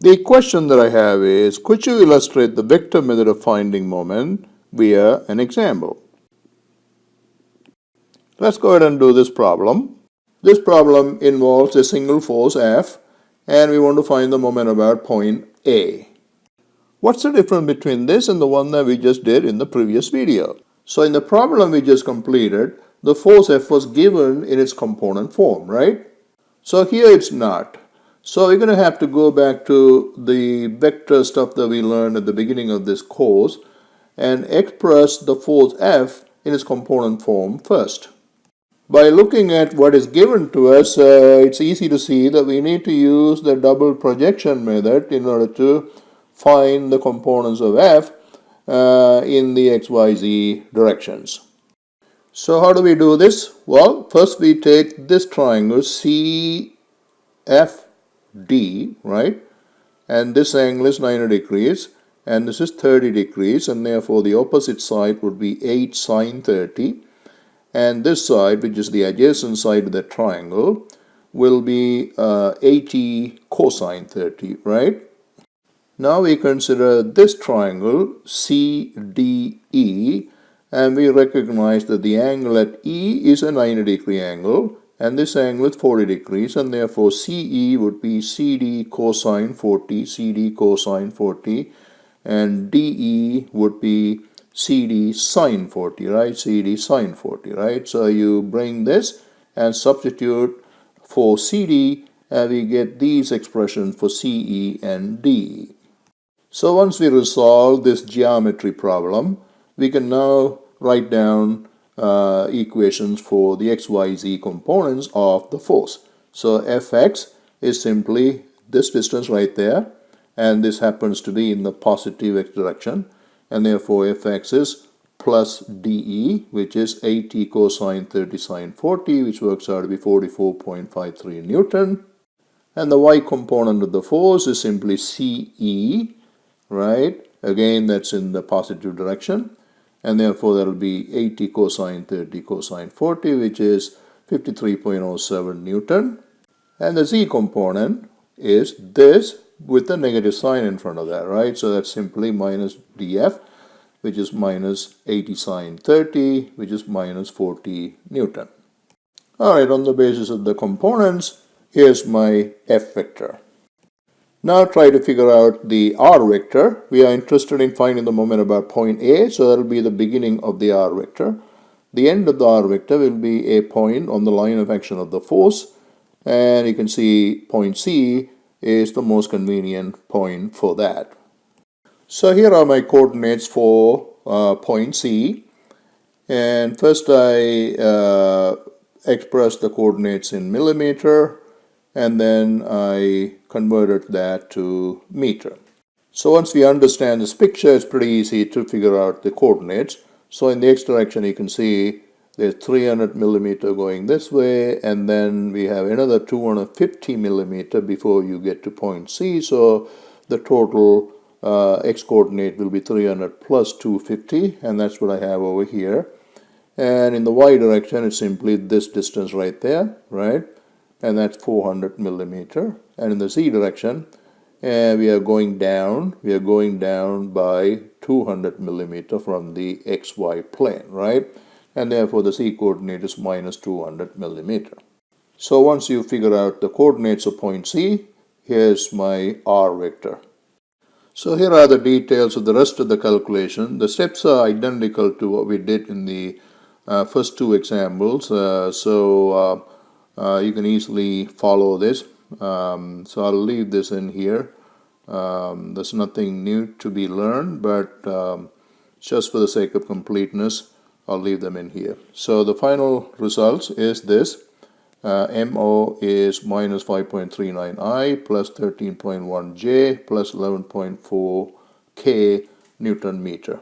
The question that I have is, could you illustrate the vector method of finding moment via an example? Let's go ahead and do this problem. This problem involves a single force F, and we want to find the moment about point A. What's the difference between this and the one that we just did in the previous video? So in the problem we just completed, the force F was given in its component form, right? So here it's not. So we're going to have to go back to the vector stuff that we learned at the beginning of this course and express the force F in its component form first. By looking at what is given to us, it's easy to see that we need to use the double projection method in order to find the components of F in the XYZ directions. So how do we do this? Well, first we take this triangle CFD, right? And this angle is 90 degrees and this is 30 degrees, and therefore the opposite side would be 8 sine 30. And this side, which is the adjacent side of the triangle, will be 80 cosine 30, right? Now we consider this triangle CDE, and we recognize that the angle at E is a 90 degree angle, and this angle is 40 degrees, and therefore CE would be CD cosine 40, CD cosine 40, and DE would be CD sine 40, right? CD sine 40, right? So you bring this and substitute for CD, and we get these expressions for CE and DE. So once we resolve this geometry problem, we can now write down equations for the XYZ components of the force. So Fx is simply this distance right there, and this happens to be in the positive x direction, and therefore Fx is plus dE, which is 80 cosine 30 sine 40, which works out to be 44.53 Newton. And the y component of the force is simply CE, right? Again, that's in the positive direction, and therefore that will be 80 cosine 30 cosine 40, which is 53.07 Newton. And the z component is this with the negative sign in front of that, right? So that's simply minus dF, which is minus 80 sine 30, which is minus 40 Newton. All right, on the basis of the components, here's my F vector. Now try to figure out the R vector. We are interested in finding the moment about point A, so that will be the beginning of the R vector. The end of the R vector will be a point on the line of action of the force, and you can see point C is the most convenient point for that. So here are my coordinates for point C, and first I express the coordinates in millimeter, and then I converted that to meter. So once we understand this picture, it's pretty easy to figure out the coordinates. So in the x direction, you can see there's 300 millimeter going this way, and then we have another 250 millimeter before you get to point C. So the total x coordinate will be 300 plus 250, and that's what I have over here. And in the y direction, it's simply this distance right there, right? And that's 400 millimeter. And in the z direction, we are going down. We are going down by 200 millimeter from the xy plane, right? And therefore the z coordinate is minus 200 millimeter. So once you figure out the coordinates of point C, here's my R vector. So here are the details of the rest of the calculation. The steps are identical to what we did in the first two examples, you can easily follow this. So I'll leave this in here. There's nothing new to be learned, but just for the sake of completeness, I'll leave them in here. So the final results is this. MO is minus 5.39 I plus 13.1 J plus 11.4 K Newton meter.